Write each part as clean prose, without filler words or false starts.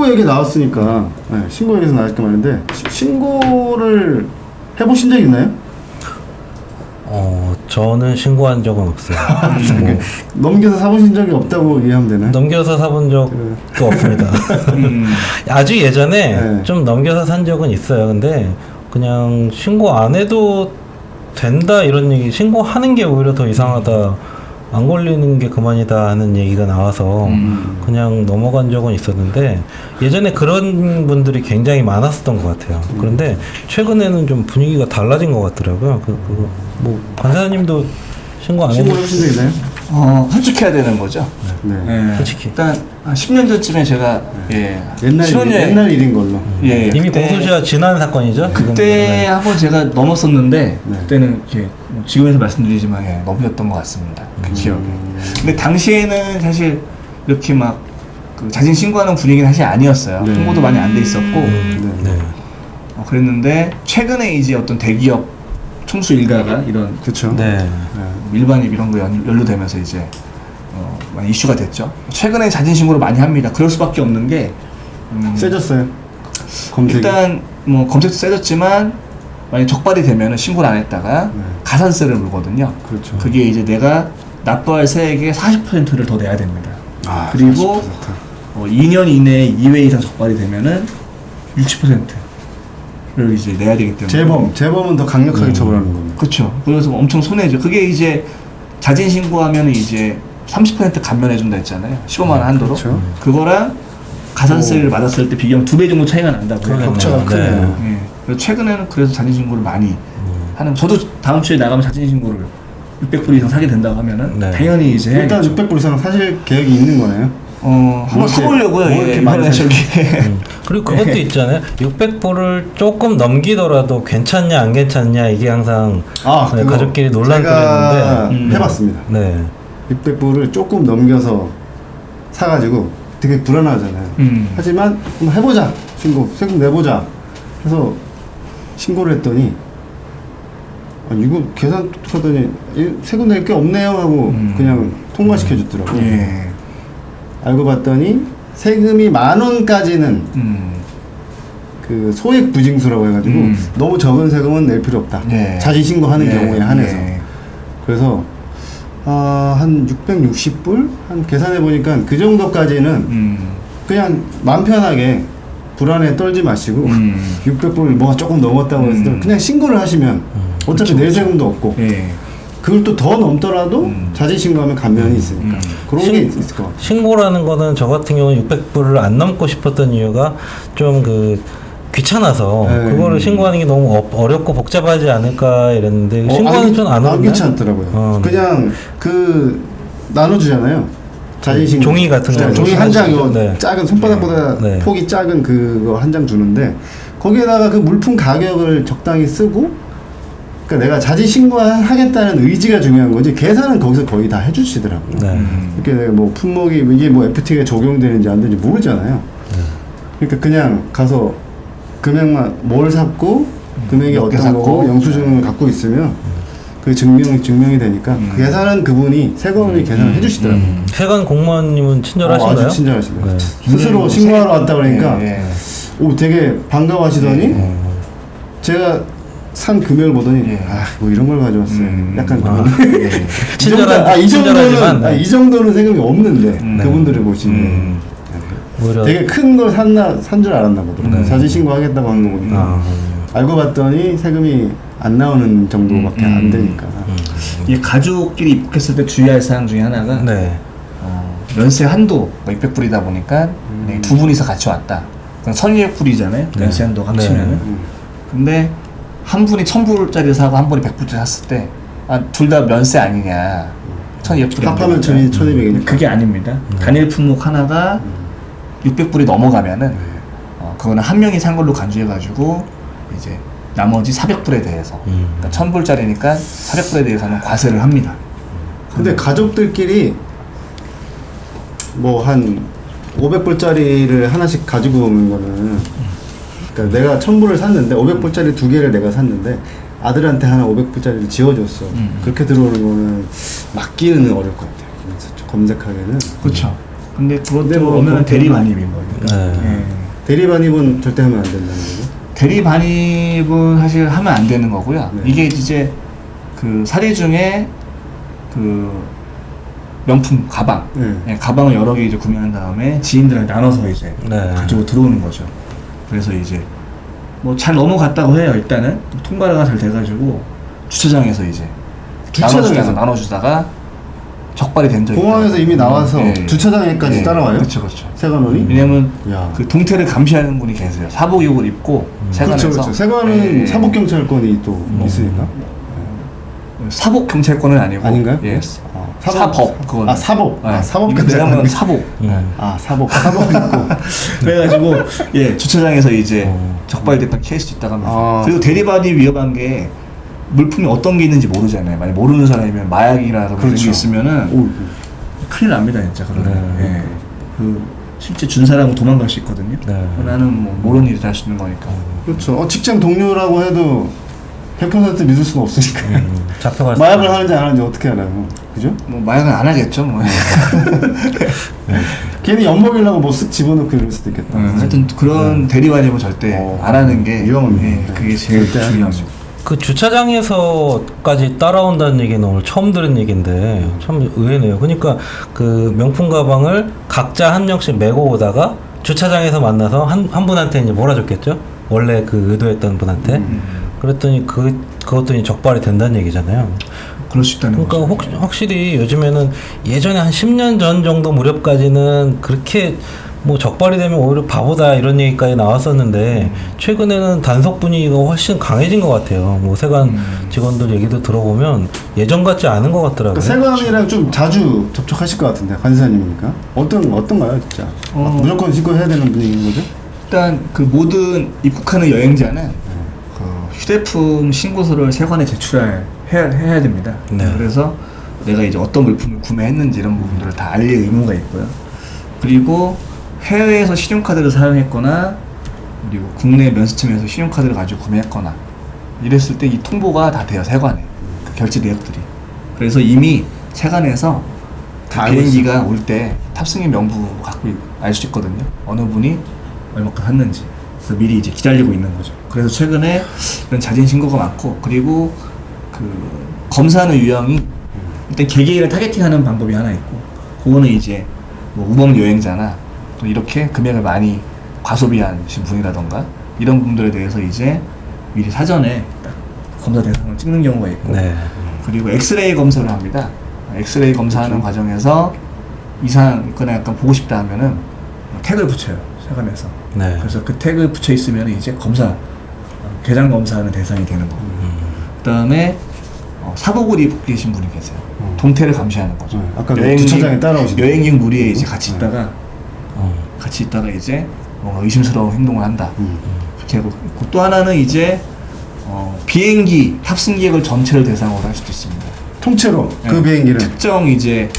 신고 얘기 나왔으니까 네, 신고 얘기에서 나왔을 게 많은데 신고를 해보신 적 있나요? 저는 신고한 적은 없어요. 넘겨서 사보신 적이 없다고 이해하면 되나요? 넘겨서 사본 적도 없습니다. 아주 예전에 네. 좀 넘겨서 산 적은 있어요. 근데 그냥 신고 안 해도 된다 이런 얘기, 신고하는 게 오히려 더 이상하다, 안 걸리는 게 그만이다 하는 얘기가 나와서 그냥 넘어간 적은 있었는데, 예전에 그런 분들이 굉장히 많았었던 것 같아요. 그런데 최근에는 좀 분위기가 달라진 것 같더라고요. 뭐 관사님도 신고 안 신고 해보? 해보신 적 있나요? 솔직해야 되는 거죠. 네. 예. 솔직히. 일단 한 10년 전쯤에 제가 옛날 일인 걸로. 이미 그때, 공소시효가 지난 사건이죠. 그때 한번 제가 넘었었는데 네. 그때는 이렇게 지금에서 말씀드리지만 넘겼던 것 같습니다. 그 기억에. 근데 당시에는 사실 이렇게 막 그 자진 신고하는 분위기는 사실 아니었어요. 네. 홍보도 많이 안 돼 있었고 네. 그랬는데 최근에 이제 어떤 대기업 총수 일가가 이런 그렇죠. 네. 일반입 이런 거 연루되면서 이제 많이 이슈가 됐죠. 최근에 자진 신고를 많이 합니다. 그럴 수밖에 없는 게 세졌어요. 검색이. 일단 뭐 검색도 세졌지만 만약 적발이 되면은 신고를 안 했다가 네. 가산세를 물거든요. 그렇죠. 그게 이제 내가 납부할 세액의 40%를 더 내야 됩니다. 그리고 40%. 2년 이내에 2회 이상 적발이 되면은 60%를 이제 내야 되기 때문에 재범은 더 강력하게 처벌하는 겁니다. 그렇죠. 그래서 엄청 손해죠. 그게 이제 자진 신고하면 이제 30% 감면해준다 했잖아요. 15만 원 한도로. 그렇죠. 그거랑 가산세를 받았을 때 비교하면 2배 정도 차이가 난다고요. 격차가 크네요. 예. 그래서 최근에는 그래서 자진 신고를 많이 하는. 저도 다음 주에 나가면 자진 신고를 600불 이상 사게 된다고 하면은 네. 당연히 이제 일단 해야겠죠. 600불 이상 사실 계획이 있는 거네요. 한번 이렇게- 사보려고요. 뭐 이렇게 예, 많이 이번에 저기. 그리고 그것도 있잖아요. 600불을 조금 넘기더라도 괜찮냐 안 괜찮냐, 이게 항상 네, 그거 가족끼리 제가 논란거리였는데 해봤습니다. 네. 600불을 조금 넘겨서 사가지고 되게 불안하잖아요. 하지만 한번 해보자. 세금 내보자. 해서 신고를 했더니 이거 계산 하더니 세금 낼 게 없네요 하고 그냥 통과시켜 줬더라고요. 예. 알고 봤더니 세금이 10,000원까지는 그 소액 부징수라고 해가지고 너무 적은 세금은 낼 필요 없다. 예. 자진 신고하는 예. 경우에 한해서. 예. 그래서 한 660불? 한 계산해 보니까 그 정도까지는 그냥 마음 편하게 불안에 떨지 마시고 600불 뭐가 조금 넘었다고 해서 그냥 신고를 하시면 어차피 낼 세금도 없고 예. 그걸 또 더 넘더라도 자진 신고하면 감면이 있으니까 그런 게 있을 것 같아요. 신고라는 거는 저 같은 경우는 600불을 안 넘고 싶었던 이유가 좀 귀찮아서 네. 그거를 신고하는 게 너무 어렵고 복잡하지 않을까 이랬는데 신고는 좀 안 안 어렵나요? 귀찮더라고요. 네. 그냥 나눠주잖아요. 자진 신고 종이 같은 거. 종이 한 장, 네. 작은 손바닥보다 네. 폭이 작은 그거 한 장 주는데 거기에다가 그 물품 가격을 적당히 쓰고, 그러니까 내가 자진 신고하겠다는 의지가 중요한 거지 계산은 거기서 거의 다 해주시더라고요. 네. 이렇게 내가 뭐 품목이 이게 뭐 FT가 적용되는지 안 되는지 모르잖아요. 그러니까 그냥 가서 금액만 뭘 샀고 금액이 몇 개 어떤 거고 샀고. 영수증을 갖고 있으면 그 증명이 되니까 그 계산은 그분이 세금을 계산을 해주시더라고요. 세관 공무원님은 친절하신가요? 아주 친절하십니다. 네. 스스로 신고하러 왔다 그러니까 예. 되게 반가워하시더니 제가 산 금액을 보더니 예. 뭐 이런 걸 가져왔어요. 약간 친절하지만 이 정도는 세금이 없는데 그분들을 보시면 오히려 되게 큰 걸 산 줄 알았나 보더라고요. 자진 신고하겠다고 한 거 보니까 알고 봤더니 세금이 안 나오는 정도밖에 안 되니까. 이 가족끼리 입국했을 때 주의할 사항 중에 하나가 네. 연세 한도 600불이다 보니까 두 분이서 같이 왔다. 그럼 1200불이잖아요. 연세 한도 합치면은. 근데 한 분이 1000불짜리 사고 한 분이 100불짜리 샀을 때 둘 다 면세 아니냐. 1200불이 합하면 1200이니까. 그게 아닙니다. 단일 품목 하나가 600불이 넘어가면은 그거는 한 명이 산 걸로 간주해가지고 이제 나머지 400불에 대해서 그러니까 1000불짜리니까 400불에 대해서는 과세를 합니다. 근데 가족들끼리 뭐 한 500불짜리를 하나씩 가지고 오는 거는, 그러니까 내가 1000불을 샀는데 500불짜리 2개를 내가 샀는데 아들한테 하나 500불짜리를 지어줬어. 그렇게 들어오는 거는 맡기는 어려울 것 같아요. 검색하기에는. 그렇죠. 근데 그것도 근데 뭐 오면 그것도 대리 반입인 거예요. 네. 예. 대리 반입은 절대 하면 안 된다는 거죠. 대리 반입은 사실 하면 안 되는 거고요. 네. 이게 이제 그 사례 중에 그 명품 가방, 네. 예, 가방을 여러 개 이제 구매한 다음에 지인들한테 나눠서 이제 네. 가지고 들어오는 거죠. 그래서 이제 뭐 잘 넘어갔다고 해요. 일단은 통과가 잘 돼가지고 주차장에서 이제 주차장에서? 나눠주다가 적발이 된 적이 공항에서 있어요. 이미 나와서 예. 주차장에까지 예. 따라와요? 그렇죠, 그렇죠. 세관원이? 왜냐면 야. 그 동태를 감시하는 분이 계세요. 사복욕을 입고 세관에서 그렇죠, 그렇죠. 세관은 예. 사복경찰권이 또 있으니까. 사복 경찰권은 아니고 아닌가요? 예. 사법 그거는. 사법. 네. 사법 왜냐면 경찰권. 사복. 사법 있고. 그래가지고 예 주차장에서 이제 적발됐던 케이스도 있다고 합니다. 아. 그리고 대리반이 위험한 게 물품이 어떤 게 있는지 모르잖아요. 만약 모르는 사람이면 마약이라든가 이런 그렇죠. 게 있으면은 오, 큰일 납니다 진짜 그러면. 네. 예. 그 실제 준 사람은 도망갈 수 있거든요. 네. 나는 뭐 모르는 일을 할 수 있는 거니까. 그렇죠. 직장 동료라고 해도 100% 믿을 수는 없으니까. 잡혀갈 마약을 하는지 안 하는지 어떻게 알아요? 그죠? 뭐 마약은 안 하겠죠. 뭐. 괜히 엿먹이려고 뭐 쓱 집어넣고 이럴 수도 있겠다. 하여튼 그런 대리반입은 절대 안 하는 게 위험합니다. 예, 그게 제일 절대 중요합니다. 그 주차장에서까지 따라온다는 얘기는 오늘 처음 들은 얘기인데 참 의외네요. 그러니까 그 명품 가방을 각자 한 명씩 메고 오다가 주차장에서 만나서 한 분한테 이제 몰아줬겠죠. 원래 그 의도했던 분한테. 그랬더니 그것도 이제 적발이 된다는 얘기잖아요. 그럴 수 있다는 그러니까 거죠. 확실히 요즘에는 예전에 한 10년 전 정도 무렵까지는 그렇게 뭐 적발이 되면 오히려 바보다 이런 얘기까지 나왔었는데 최근에는 단속 분위기가 훨씬 강해진 것 같아요. 뭐 세관 직원들 얘기도 들어보면 예전 같지 않은 것 같더라고요. 그러니까 세관이랑 좀 자주 접촉하실 것 같은데 관세사님이니까 어떤가요, 진짜? 무조건 신고해야 되는 분위기인 거죠? 일단 그 모든 입국하는 여행자는 그 휴대폰 신고서를 세관에 제출해야 됩니다. 네. 그래서 내가 이제 어떤 물품을 구매했는지 이런 부분들을 다 알릴 의무가 있고요. 그리고 해외에서 신용카드를 사용했거나 그리고 국내 면세점에서 신용카드를 가지고 구매했거나 이랬을 때 이 통보가 다 돼요. 세관에 그 결제 내역들이. 그래서 이미 세관에서 다 알고 비행기가 올 때 탑승의 명부 갖고 알 수 있거든요. 어느 분이 얼마큼 샀는지. 그래서 미리 이제 기다리고 있는 거죠. 그래서 최근에 이런 자진 신고가 많고 그리고 그 검사하는 유형이 일단 개개인을 타겟팅하는 방법이 하나 있고 그거는 이제 뭐 우범 여행자나 또 이렇게 금액을 많이 과소비하신 분이라던가 이런 분들에 대해서 이제 미리 사전에 딱 검사 대상을 찍는 경우가 있고 네. 그리고 엑스레이 검사를 합니다. 엑스레이 검사하는 과정에서 이상 있거나 약간 보고 싶다 하면은 태그를 붙여요. 세관에서. 네. 그래서 그 태그 붙여 있으면 이제 검사 개장 검사하는 대상이 되는 거고. 그다음에 사복을 입고 계신 분이 계세요. 동태를 감시하는 거죠. 아까 그 주차장에 따라오신 여행객 무리에 이제 같이 있다가 이제 뭔가 의심스러운 행동을 한다. 그렇게 하고 있고 또 하나는 이제 비행기 탑승객을 전체를 대상으로 할 수도 있습니다. 통째로 그 네. 비행기를 특정 이제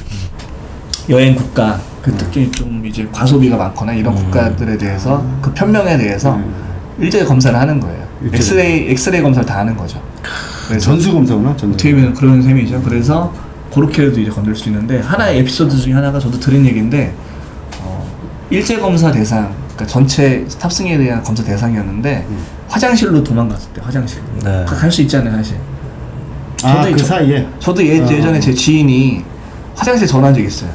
여행 국가 그 특징이 좀 이제 과소비가 많거나 이런 국가들에 대해서 그 편명에 대해서 일제히 검사를 하는 거예요. 엑스레이 검사를 다 하는 거죠. 그래서 전수 검사구나. 어떻게 보면 그런 셈이죠. 그래서 그렇게도 이제 건들 수 있는데 하나의 에피소드 중에 하나가 저도 들은 얘기인데 일제 검사 대상, 그러니까 전체 탑승에 대한 검사 대상이었는데 화장실로 도망갔을 때 화장실 네. 갈 수 있잖아요 사실. 그 사이에 저도 예전에 제 지인이 화장실에 전화한 적이 있어요.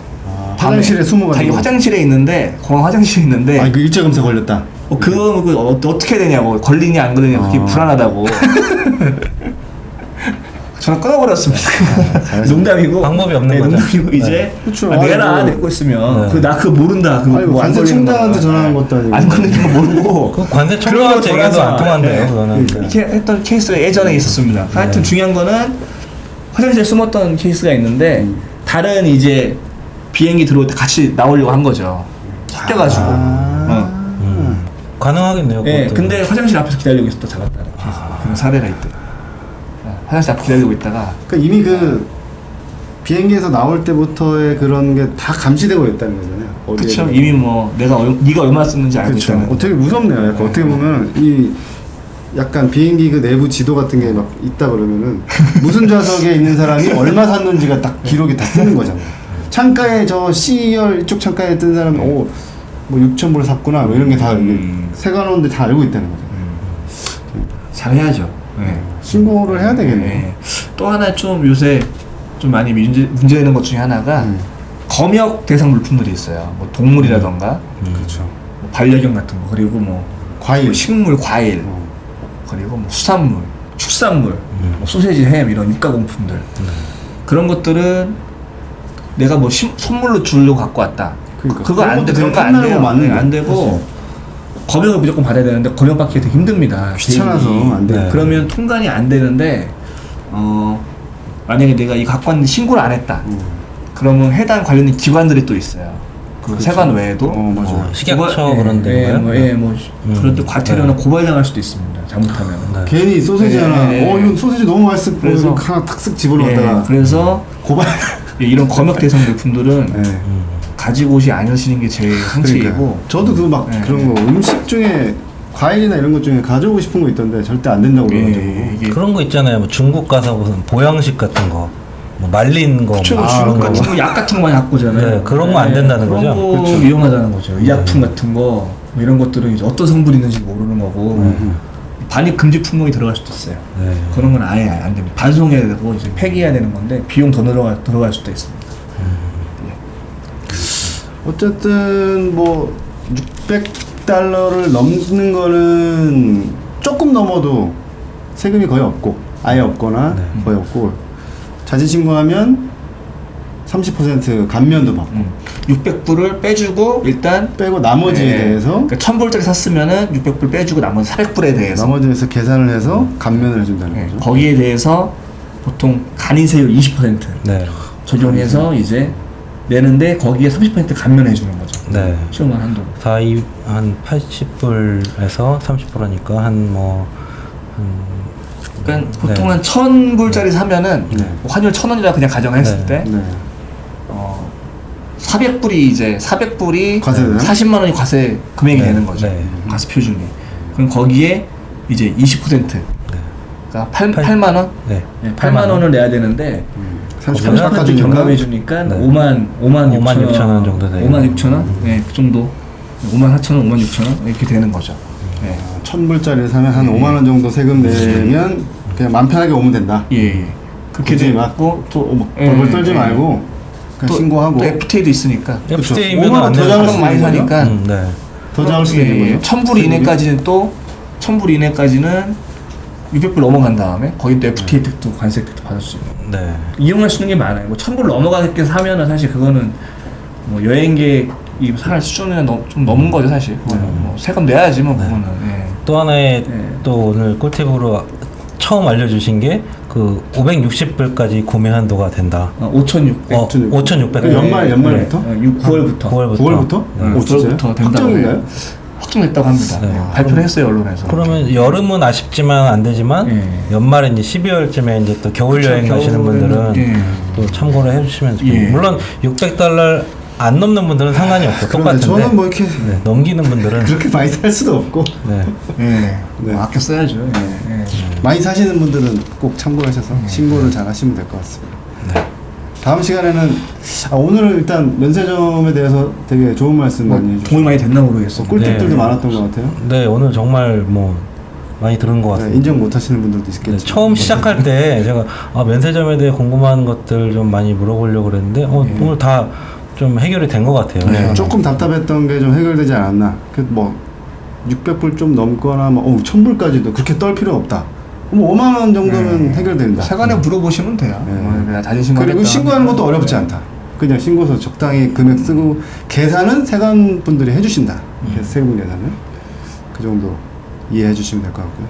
화장실에 숨어가지고 자기 화장실에 있는데 공항 화장실에 있는데 그 일제 검사 걸렸다. 그거 어떻게 되냐고 걸리냐 안 걸리냐 그게 불안하다고 전화 끊어버렸습니다. 농담이고 방법이 없는 거죠. 농담이고 이제 그쵸. 내가 아이고. 내고 있으면 네. 나 그거 모른다. 그거 아이고, 뭐안 관세 걸리는 청장한테 거야. 전화한 것도 아니고. 안 걸리는 거 모르고 그 관세 그런 청장한테 거 얘기해도 안 전화하자. 통한대요. 네. 그거는. 이렇게 했던 케이스가 예전에 있었습니다. 하여튼 중요한 거는 화장실에 숨었던 케이스가 있는데 다른 이제 비행기 들어올 때 같이 나오려고 한 거죠. 섞여가지고. 가능하겠네요. 예, 그것도. 근데 화장실 앞에서 기다리고 있었다 잡았다는 케이스가 그런 사례가 있더라고요. 화장실 앞에 기다리고 있다가 그러니까 이미 그 비행기에서 나올 때부터의 그런 게 다 감시되고 있다는 거잖아요. 그쵸 이미 뭐 네가 얼마 썼는지 알고 그렇죠. 있다는 되게 무섭네요. 약간 어떻게 보면 이 약간 비행기 그 내부 지도 같은 게 막 있다 그러면은 무슨 좌석에 있는 사람이 얼마 샀는지가 딱 기록이 다 뜨는 거잖아요. 창가에 저 C열 이쪽 창가에 뜬 사람이 뭐 6,000불 샀구나 뭐 이런 게 다 세관원들 다 알고 있다는 거죠. 잘해야죠. 네. 신고를 해야 되겠네. 네. 또 하나 좀 요새 좀 많이 문제되는 것 중에 하나가 검역 대상 물품들이 있어요. 뭐 동물이라던가 그렇죠. 뭐 반려견 같은 거, 그리고 뭐 과일, 식물, 과일, 그리고 뭐 수산물, 축산물, 뭐 소세지, 햄 이런 육가공품들 그런 것들은 내가 뭐 선물로 주려고 갖고 왔다. 그러니까. 그거 안 돼. 그런 거 안 돼요. 안 되고 검역을 무조건 받아야 되는데 검역받기가 되게 힘듭니다. 귀찮아서 개인이. 안 돼. 네. 그러면 통관이 안 되는데 만약에 내가 이 갖고 왔는데 신고를 안 했다. 그러면 해당 관련된 기관들이 또 있어요. 그 세관 외에도 맞아요. 식약처 그런 데인가요? 그런 데 과태료나 고발당할 수도 있습니다. 잘못하면. 네. 괜히 소세지 하나, 이건 소세지 너무 맛있어. 그래서- 그래서 하나 탁쓱 집어넣었다가 그래서 고발. 이런 검역 대상 물품들은 네. 가지고 오지 않으시는 게 제일 상책이고. 그러니까. 저도 그거 막 그런 거 음식 중에 과일이나 이런 것 중에 가져오고 싶은 거 있던데 절대 안 된다고 그래가지고. 이게 그런 거 있잖아요. 뭐 중국 가서 무슨 보양식 같은 거, 뭐 말린 거, 그쵸, 뭐 중국 그런 같은 거, 약 같은 거 많이 갖고 오잖아요. 네, 그런 거 안 된다는 그런 거죠? 거 그쵸. 위험하다는 거죠. 의약품 같은 거, 뭐 이런 것들은 이제 어떤 성분이 있는지 모르는 거고, 반입 금지 품목이 들어갈 수도 있어요. 네. 그런 건 아예 안 됩니다. 반송해야 되고, 이제 폐기해야 되는 건데, 비용 더 들어갈 수도 있습니다. 어쨌든 뭐 600달러를 넘는 거는 조금 넘어도 세금이 거의 없고 아예 없거나 거의 없고 자진 신고하면 30% 감면도 받고 600불을 빼주고, 일단, 빼고 나머지에 대해서 그러니까 1000불짜리 샀으면은 600불 빼주고 나머지 400불에 대해서. 나머지에서 계산을 해서 감면을 해준다는 네, 거죠. 거기에 대해서 보통 간이세율 20% 네. 적용해서 이제 내는데 거기에 30% 감면해 주는 거죠. 네. 시험관 한도. 한 80불에서 30불이니까 그러니까 보통 한 1000불짜리 사면은 네. 뭐 환율 1000원이라 그냥 가정했을 네. 때 네. 400불이 과세되나? 40만 원이 과세 금액이 네. 되는 거죠. 네. 과세 표준이. 그럼 거기에 이제 20%. 그러니까 8만 원? 네. 네, 8만 원을 내야 되는데 30% 30% 깎아주니까 경감해 주니까 네. 5만 6천 원 정도 되요. 5만 6천 원? 네, 그 정도. 5만 4천 원, 5만 6천 원 이렇게 되는 거죠. 네. 1000불짜리를 사면 한 5만 원 정도 세금 내면 그냥 맘 편하게 오면 된다. 예. 그렇게 굳이 되고 막 또 예, 벌벌 떨지 예. 말고 그냥 또, 신고하고 또 FTA도 있으니까 그쵸. FTA면 5만 원 안 더 되는 잡을 거죠. 수 많이 있는 거죠? 사니까 네. 더 잡을 수 있는 거죠. 1000불 이내까지는 또 1000불 이내까지는 600불 넘어간 다음에 거기 또 FTA 혜택도 관세 혜택도 받을 수 있고 네. 이용할 수 있는 게 많아요. 뭐 1000불 넘어가게 사면은 사실 그거는 뭐 여행객이 살 수준은 좀 넘은 거죠 사실. 그거는 뭐 세금 내야지 뭐 그거는. 예. 또 하나의 네. 또 오늘 꿀팁으로 처음 알려주신 게 그 560불까지 구매 한도가 된다. 5,600. 5,600. 연말부터? 9월부터. 9월부터. 9월부터? 오, 진짜요? 9월부터 된다고 확정인가요? 해요. 확정됐다고 합니다. 네. 발표를 했어요 언론에서. 그러면 여름은 아쉽지만 안 되지만 예. 연말에 이제 12월쯤에 이제 또 겨울 그쵸, 여행 가시는 겨울에는, 분들은 예. 또 참고를 해주시면 좋겠네요. 예. 물론 600달러 안 넘는 분들은 상관이 없고 그런데 똑같은데 저는 뭐 이렇게 네, 넘기는 분들은 그렇게 많이 살 수도 없고 네. 예. 네. 아껴 써야죠. 예. 예. 많이 사시는 분들은 꼭 참고하셔서 신고를 잘 하시면 될 것 같습니다. 네. 다음 시간에는 오늘 일단 면세점에 대해서 되게 좋은 말씀 뭐 많이 해주셨고 도움이 많이 됐나 모르겠어요. 꿀팁들도 네. 많았던 것 같아요. 네, 오늘 정말 뭐 많이 들은 것 네, 같습니다. 인정 못 하시는 분들도 네, 있겠죠. 처음 시작할 때 제가 면세점에 대해 궁금한 것들 좀 많이 물어보려고 그랬는데 오늘 다 좀 해결이 된 것 같아요. 네, 조금 답답했던 게 좀 해결되지 않았나. 뭐 600불 좀 넘거나 뭐 1000불까지도 그렇게 떨 필요 없다. 뭐 5만 원 정도면 해결된다. 세관에 물어보시면 돼요. 네. 그냥 다시 신고. 그리고 신고하는 것도 어렵지 않다. 그냥 신고서 적당히 금액 쓰고 계산은 세관 분들이 해주신다. 세금 계산은 그 정도 이해해 주시면 될 것 같고요.